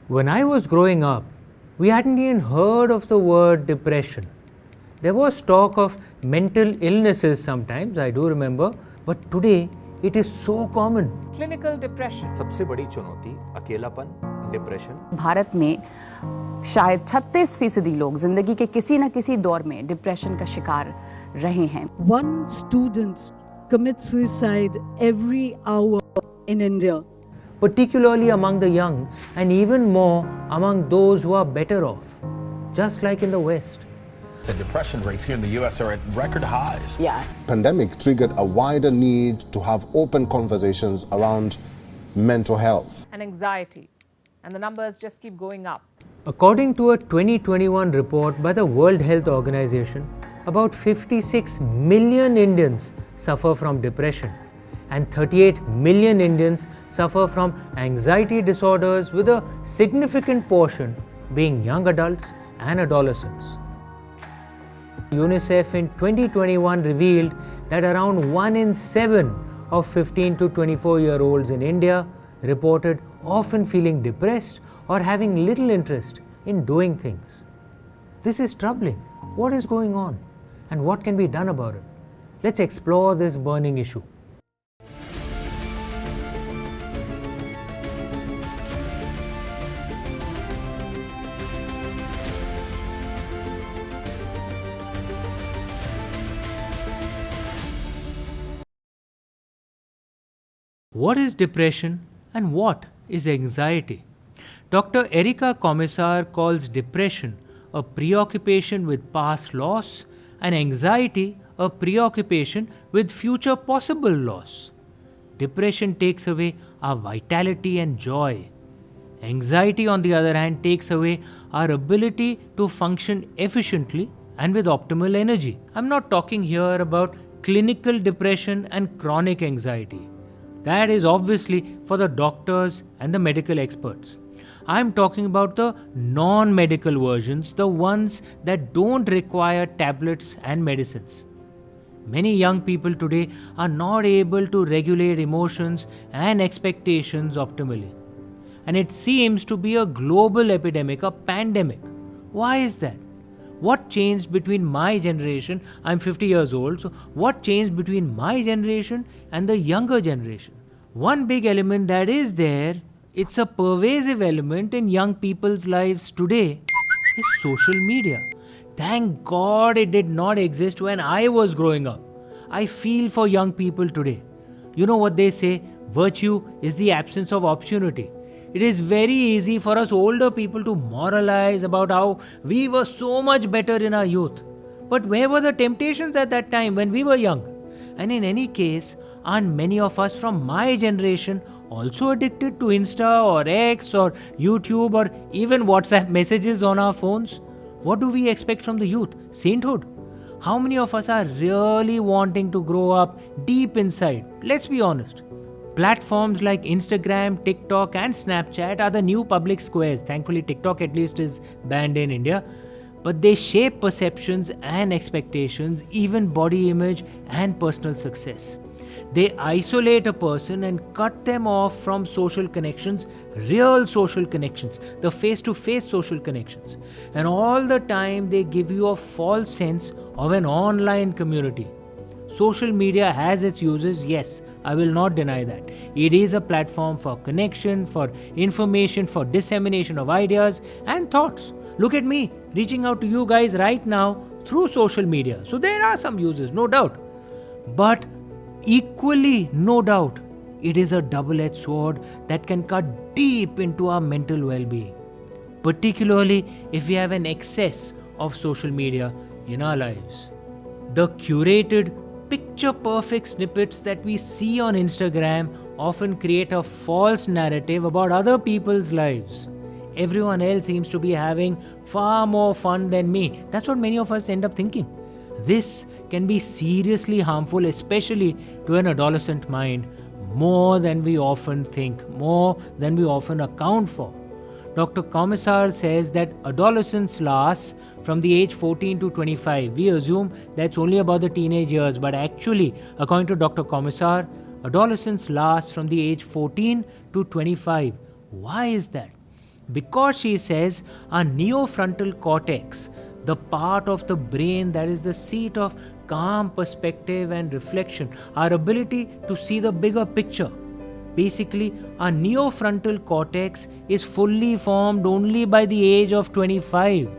When I was growing up, we hadn't even heard of the word depression. There was talk of mental illnesses sometimes, I do remember, but today it is so common. Clinical depression. सबसे बड़ी चुनौती अकेलापन, depression. Bharat में शायद 36% लोग जिंदगी के किसी न किसी दौर में डिप्रेशन का शिकार रहे हैं। One student commits suicide every hour in India. Particularly among the young and even more among those who are better off, just like in the West. The depression rates here in the US are at record highs. Yeah. Pandemic triggered a wider need to have open conversations around mental health. And anxiety. And the numbers just keep going up. According to a 2021 report by the World Health Organization, about 56 million Indians suffer from depression and 38 million Indians suffer from anxiety disorders, with a significant portion being young adults and adolescents. UNICEF in 2021 revealed that around 1 in 7 of 15 to 24-year-olds in India reported often feeling depressed or having little interest in doing things. This is troubling. What is going on? And what can be done about it? Let's explore this burning issue. What is depression and what is anxiety? Dr. Erika Commissar calls depression a preoccupation with past loss and anxiety a preoccupation with future possible loss. Depression takes away our vitality and joy. Anxiety, on the other hand, takes away our ability to function efficiently and with optimal energy. I'm not talking here about clinical depression and chronic anxiety. That is obviously for the doctors and the medical experts. I'm talking about the non-medical versions, the ones that don't require tablets and medicines. Many young people today are not able to regulate emotions and expectations optimally. And it seems to be a global epidemic, a pandemic. Why is that? What changed between my generation? I'm 50 years old, so what changed between my generation and the younger generation? One big element that is there, it's a pervasive element in young people's lives today, is social media. Thank God it did not exist when I was growing up. I feel for young people today. You know what they say? Virtue is the absence of opportunity. It is very easy for us older people to moralize about how we were so much better in our youth. But where were the temptations at that time when we were young? And in any case, aren't many of us from my generation also addicted to Insta or X or YouTube or even WhatsApp messages on our phones? What do we expect from the youth? Sainthood? How many of us are really wanting to grow up deep inside? Let's be honest. Platforms like Instagram, TikTok and Snapchat are the new public squares. Thankfully, TikTok at least is banned in India. But they shape perceptions and expectations, even body image and personal success. They isolate a person and cut them off from social connections, real social connections, the face-to-face social connections. And all the time they give you a false sense of an online community. Social media has its uses, yes, I will not deny that. It is a platform for connection, for information, for dissemination of ideas and thoughts. Look at me, reaching out to you guys right now through social media. So there are some uses, no doubt. But equally, no doubt, it is a double-edged sword that can cut deep into our mental well-being. Particularly if we have an excess of social media in our lives. The curated, picture-perfect snippets that we see on Instagram often create a false narrative about other people's lives. Everyone else seems to be having far more fun than me. That's what many of us end up thinking. This can be seriously harmful, especially to an adolescent mind, more than we often think, more than we often account for. Dr. Commissar says that adolescence lasts from the age 14 to 25. We assume that's only about the teenage years, but actually, according to Dr. Commissar, adolescence lasts from the age 14 to 25. Why is that? because she says our neofrontal cortex, the part of the brain that is the seat of calm perspective and reflection, our ability to see the bigger picture. Basically, our neofrontal cortex is fully formed only by the age of 25.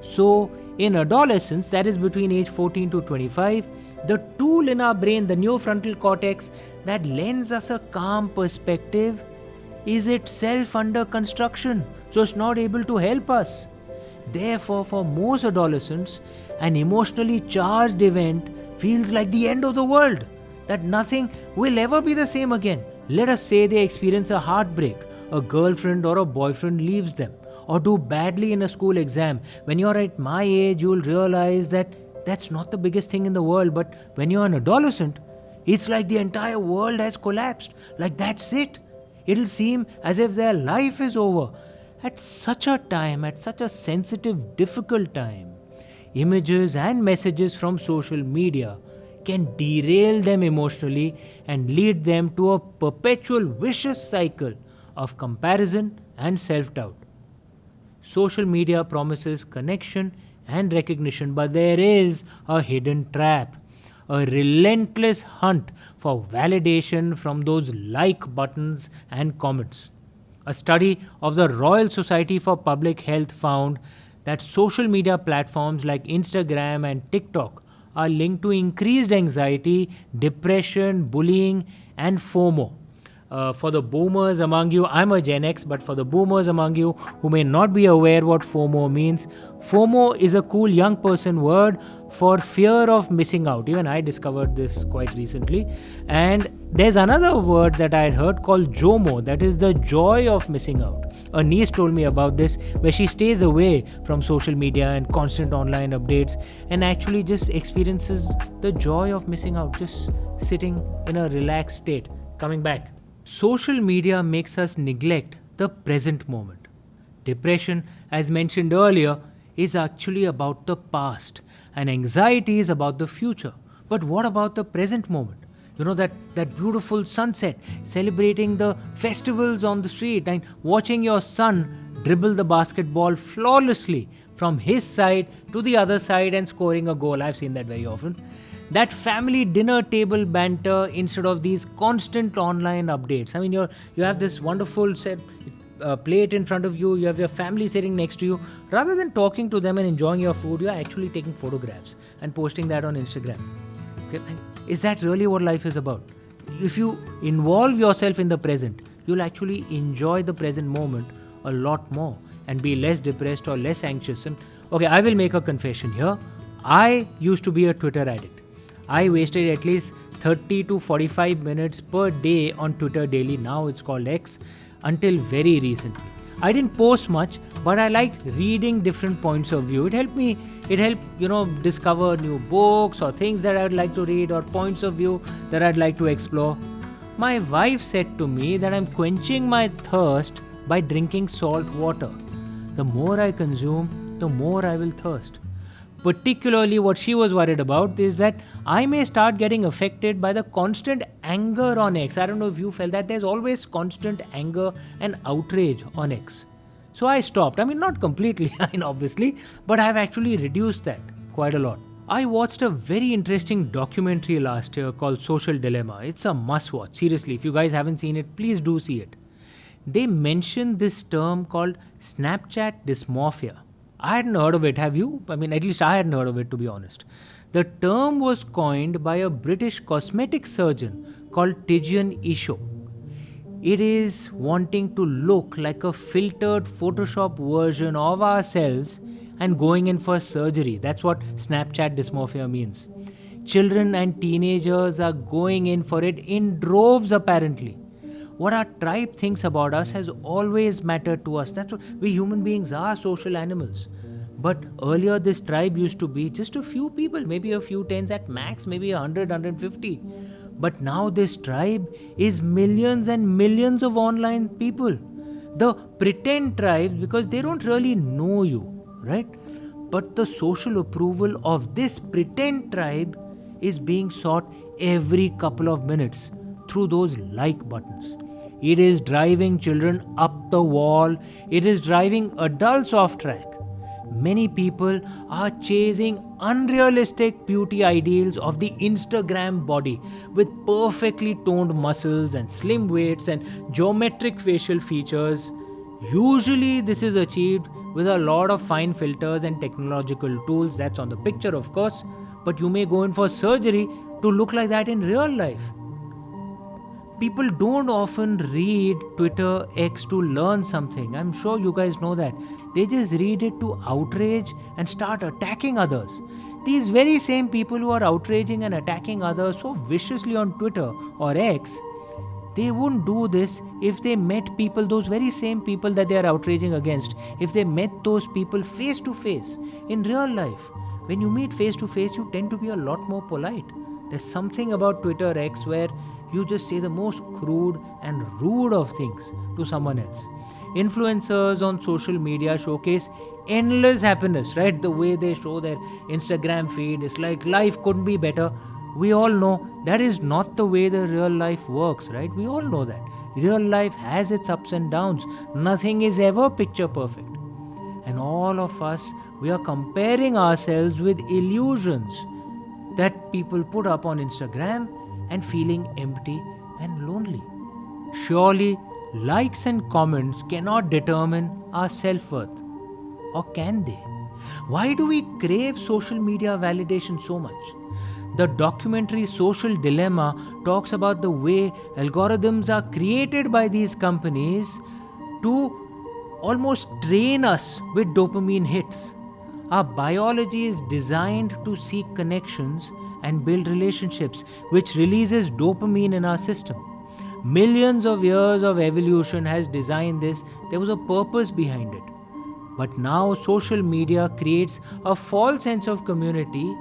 So, in adolescence, that is between age 14 to 25, the tool in our brain, the neofrontal cortex, that lends us a calm perspective is itself under construction, so it's not able to help us. Therefore, for most adolescents, an emotionally charged event feels like the end of the world, that nothing will ever be the same again. Let us say they experience a heartbreak, a girlfriend or a boyfriend leaves them, or do badly in a school exam. When you're at my age, you'll realize that that's not the biggest thing in the world, but when you're an adolescent, it's like the entire world has collapsed, like that's it. It'll seem as if their life is over. At such a time, at such a sensitive, difficult time, images and messages from social media can derail them emotionally and lead them to a perpetual vicious cycle of comparison and self-doubt. Social media promises connection and recognition, but there is a hidden trap, a relentless hunt for validation from those like buttons and comments. A study of the Royal Society for Public Health found that social media platforms like Instagram and TikTok are linked to increased anxiety, depression, bullying, and FOMO. For the boomers among you, I'm a Gen X, but for the boomers among you who may not be aware what FOMO means, FOMO is a cool young person word for fear of missing out. Even I discovered this quite recently. And there's another word that I had heard called JOMO, that is the joy of missing out. A niece told me about this, where she stays away from social media and constant online updates and actually just experiences the joy of missing out, just sitting in a relaxed state, coming back. Social media makes us neglect the present moment. Depression, as mentioned earlier, is actually about the past, and anxiety is about the future. But what about the present moment? You know, that beautiful sunset, celebrating the festivals on the street and watching your son dribble the basketball flawlessly from his side to the other side and scoring a goal. I've seen that very often. That family dinner table banter instead of these constant online updates. I mean, you have this wonderful plate in front of you, you have your family sitting next to you. Rather than talking to them and enjoying your food, you're actually taking photographs and posting that on Instagram. Okay? Is that really what life is about? If you involve yourself in the present, you'll actually enjoy the present moment a lot more and be less depressed or less anxious. And okay, I will make a confession here. I used to be a Twitter addict. I wasted at least 30 to 45 minutes per day on Twitter daily. Now it's called X, until very recently. I didn't post much, but I liked reading different points of view. It helped, discover new books or things that I would like to read or points of view that I'd like to explore. My wife said to me that I'm quenching my thirst by drinking salt water. The more I consume, the more I will thirst. Particularly what she was worried about is that I may start getting affected by the constant anger on X. I don't know if you felt that. There's always constant anger and outrage on X. So I stopped. I mean, not completely, obviously, but I've actually reduced that quite a lot. I watched a very interesting documentary last year called Social Dilemma. It's a must-watch. Seriously, if you guys haven't seen it, please do see it. They mentioned this term called Snapchat dysmorphia. I hadn't heard of it, have you? I mean, at least I hadn't heard of it, to be honest. The term was coined by a British cosmetic surgeon called Tijian Isho. It is wanting to look like a filtered Photoshop version of ourselves and going in for surgery. That's what Snapchat dysmorphia means. Children and teenagers are going in for it in droves, apparently. What our tribe thinks about us has always mattered to us. That's what we human beings are, social animals. But earlier this tribe used to be just a few people, maybe a few tens at max, maybe 100, 150. But now this tribe is millions and millions of online people. The pretend tribes, because they don't really know you, right? But the social approval of this pretend tribe is being sought every couple of minutes through those like buttons. It is driving children up the wall. It is driving adults off track. Many people are chasing unrealistic beauty ideals of the Instagram body with perfectly toned muscles and slim waists and geometric facial features. Usually, this is achieved with a lot of fine filters and technological tools. That's on the picture, of course, but you may go in for surgery to look like that in real life. People don't often read Twitter X to learn something. I'm sure you guys know that. They just read it to outrage and start attacking others. These very same people who are outraging and attacking others so viciously on Twitter or X, they wouldn't do this if they met people, those very same people that they are outraging against, if they met those people face to face in real life. When you meet face to face, you tend to be a lot more polite. There's something about Twitter X where you just say the most crude and rude of things to someone else. Influencers on social media showcase endless happiness, right? The way they show their Instagram feed is like life couldn't be better. We all know that is not the way the real life works, right? We all know that. Real life has its ups and downs. Nothing is ever picture perfect. And all of us, we are comparing ourselves with illusions that people put up on Instagram and feeling empty and lonely. Surely, likes and comments cannot determine our self-worth. Or can they? Why do we crave social media validation so much? The documentary Social Dilemma talks about the way algorithms are created by these companies to almost train us with dopamine hits. Our biology is designed to seek connections and build relationships, which releases dopamine in our system. Millions of years of evolution has designed this. There was a purpose behind it. But now social media creates a false sense of community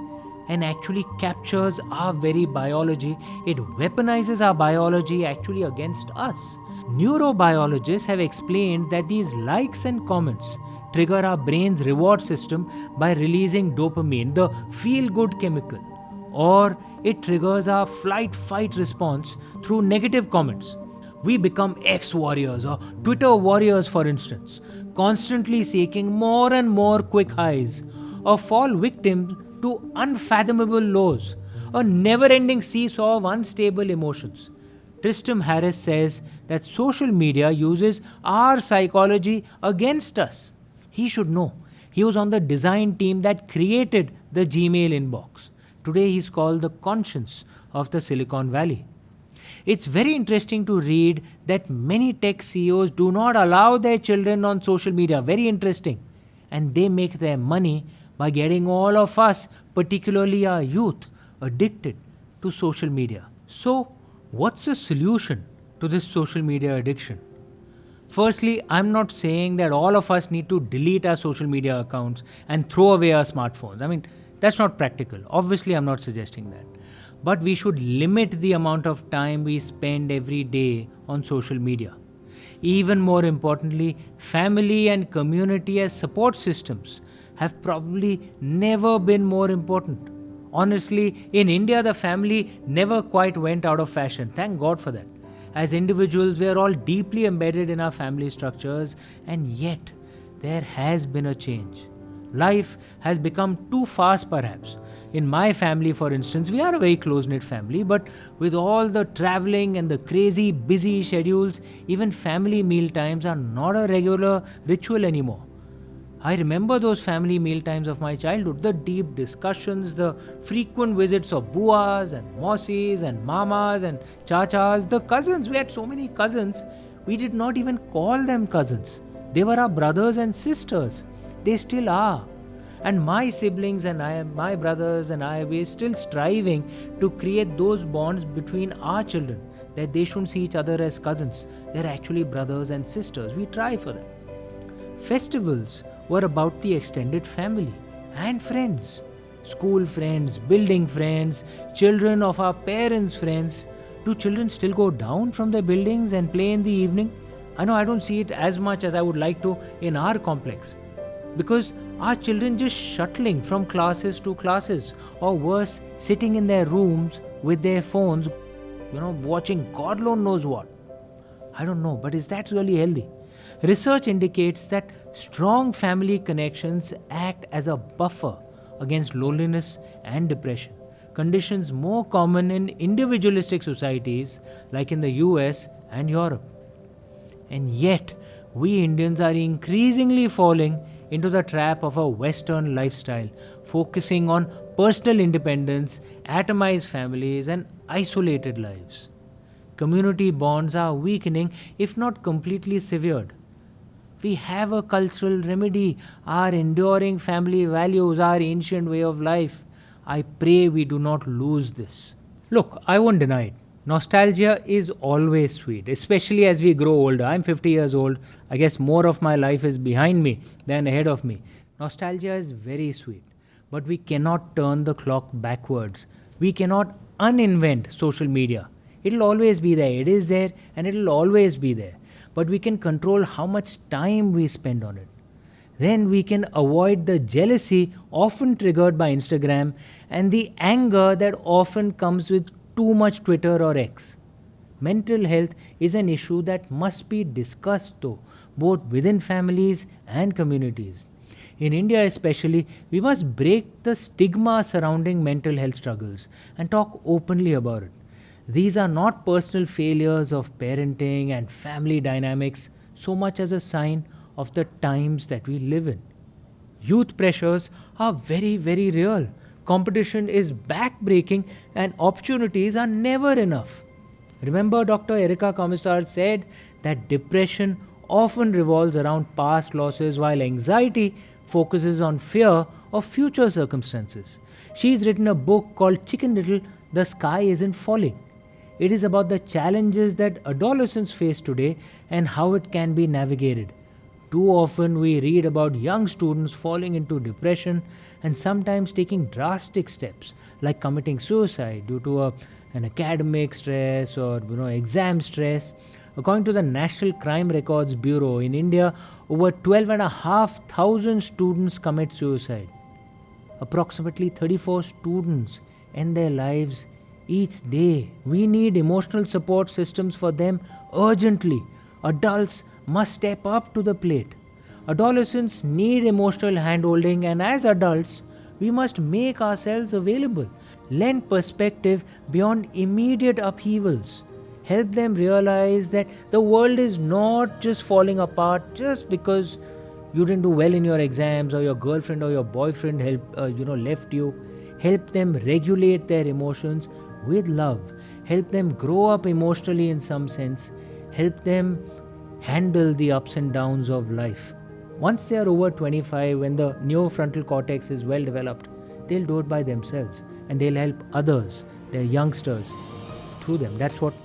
and actually captures our very biology. It weaponizes our biology actually against us. Neurobiologists have explained that these likes and comments trigger our brain's reward system by releasing dopamine, the feel-good chemical. Or it triggers our flight-fight response through negative comments. We become ex-warriors or Twitter warriors, for instance, constantly seeking more and more quick highs, or fall victim to unfathomable lows, a never-ending seesaw of unstable emotions. Tristram Harris says that social media uses our psychology against us. He should know. He was on the design team that created the Gmail inbox. Today he's called the conscience of the Silicon Valley. It's very interesting to read that many tech CEOs do not allow their children on social media. Very interesting. And they make their money by getting all of us, particularly our youth, addicted to social media. So, what's the solution to this social media addiction? Firstly, I'm not saying that all of us need to delete our social media accounts and throw away our smartphones. I mean, that's not practical. Obviously, I'm not suggesting that. But we should limit the amount of time we spend every day on social media. Even more importantly, family and community as support systems have probably never been more important. Honestly, in India, the family never quite went out of fashion. Thank God for that. As individuals, we are all deeply embedded in our family structures, and yet there has been a change. Life has become too fast, perhaps. In my family, for instance, we are a very close-knit family, but with all the traveling and the crazy busy schedules, even family meal times are not a regular ritual anymore. I remember those family meal times of my childhood, the deep discussions, the frequent visits of buas and mausis and mamas and chachas, the cousins. We had so many cousins, we did not even call them cousins. They were our brothers and sisters. They still are. And my siblings and I, my brothers and I, we're still striving to create those bonds between our children, that they shouldn't see each other as cousins. They're actually brothers and sisters. We try for that. Festivals were about the extended family and friends. School friends, building friends, children of our parents' friends. Do children still go down from their buildings and play in the evening? I know I don't see it as much as I would like to in our complex. Because our children just shuttling from classes to classes, or worse, sitting in their rooms with their phones, watching God alone knows what. I don't know, but is that really healthy? Research indicates that strong family connections act as a buffer against loneliness and depression, conditions more common in individualistic societies like in the US and Europe. And yet, we Indians are increasingly falling into the trap of a Western lifestyle, focusing on personal independence, atomized families, and isolated lives. Community bonds are weakening, if not completely severed. We have a cultural remedy, our enduring family values, our ancient way of life. I pray we do not lose this. Look, I won't deny it. Nostalgia is always sweet, especially as we grow older. I'm 50 years old. I guess more of my life is behind me than ahead of me. Nostalgia is very sweet, but we cannot turn the clock backwards. We cannot uninvent social media. It'll always be there. It is there and it'll always be there. But we can control how much time we spend on it. Then we can avoid the jealousy often triggered by Instagram and the anger that often comes with too much Twitter or X. Mental health is an issue that must be discussed though, both within families and communities. In India especially, we must break the stigma surrounding mental health struggles and talk openly about it. These are not personal failures of parenting and family dynamics so much as a sign of the times that we live in. Youth pressures are very, very real. Competition is backbreaking and opportunities are never enough. Remember, Dr. Erika Commissar said that depression often revolves around past losses while anxiety focuses on fear of future circumstances. She's written a book called Chicken Little, The Sky Isn't Falling. It is about the challenges that adolescents face today and how it can be navigated. Too often we read about young students falling into depression and sometimes taking drastic steps like committing suicide due to an academic stress or exam stress. According to the National Crime Records Bureau in India, over 12,500 students commit suicide. Approximately 34 students end their lives each day. We need emotional support systems for them urgently. Adults must step up to the plate. Adolescents need emotional handholding, and as adults, we must make ourselves available, lend perspective beyond immediate upheavals, help them realize that the world is not just falling apart just because you didn't do well in your exams or your girlfriend or your boyfriend left you. Help them regulate their emotions with love, help them grow up emotionally in some sense, help them handle the ups and downs of life. Once they are over 25, when the neofrontal cortex is well developed, they'll do it by themselves and they'll help others, their youngsters, through them. That's what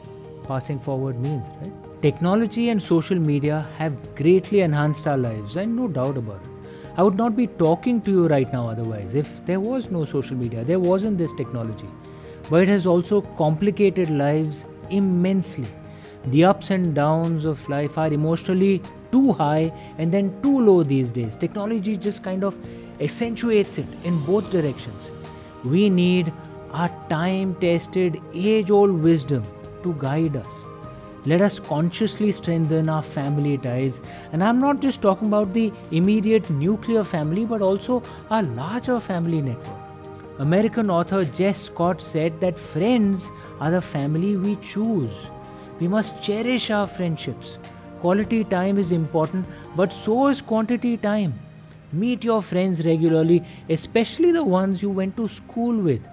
passing forward means, right? Technology and social media have greatly enhanced our lives, and no doubt about it. I would not be talking to you right now otherwise if there was no social media, there wasn't this technology. But it has also complicated lives immensely. The ups and downs of life are emotionally too high and then too low these days. Technology just kind of accentuates it in both directions. We need our time-tested, age-old wisdom to guide us. Let us consciously strengthen our family ties. And I'm not just talking about the immediate nuclear family, but also our larger family network. American author Jess Scott said that friends are the family we choose. We must cherish our friendships. Quality time is important, but so is quantity time. Meet your friends regularly, especially the ones you went to school with.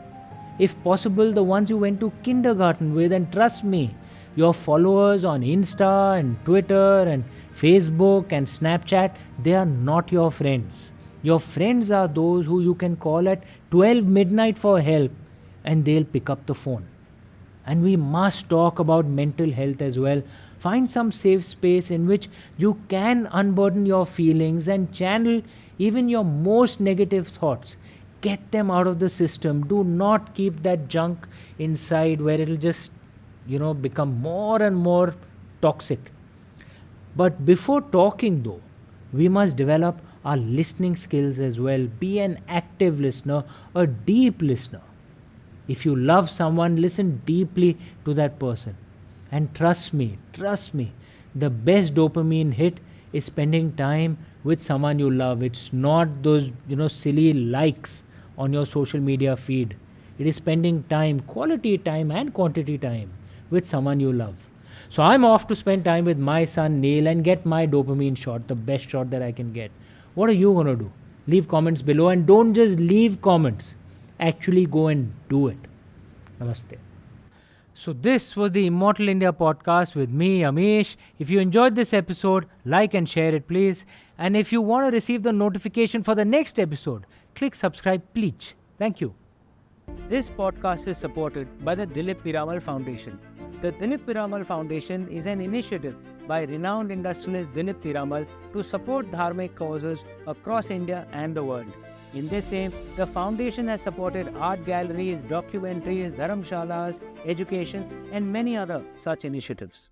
If possible, the ones you went to kindergarten with, and trust me, your followers on Insta and Twitter and Facebook and Snapchat, they are not your friends. Your friends are those who you can call at 12 midnight for help and they'll pick up the phone. And we must talk about mental health as well. Find some safe space in which you can unburden your feelings and channel even your most negative thoughts. Get them out of the system. Do not keep that junk inside where it'll just, become more and more toxic. But before talking though, we must develop our listening skills as well. Be an active listener, a deep listener. If you love someone, listen deeply to that person. And trust me, The best dopamine hit is spending time with someone you love. It's not those, silly likes on your social media feed. It is spending time, quality time and quantity time with someone you love. So I'm off to spend time with my son Neil and get my dopamine shot, the best shot that I can get. What are you going to do? Leave comments below, and don't just leave comments. Actually go and do it. Namaste. So this was the Immortal India podcast with me, Amish. If you enjoyed this episode, like and share it, please. And if you want to receive the notification for the next episode, click subscribe, please. Thank you. This podcast is supported by the Dilip Piramal Foundation. The Dilip Piramal Foundation is an initiative by renowned industrialist Dilip Piramal to support dharmic causes across India and the world. In this aim, the foundation has supported art galleries, documentaries, dharamshalas, education, and many other such initiatives.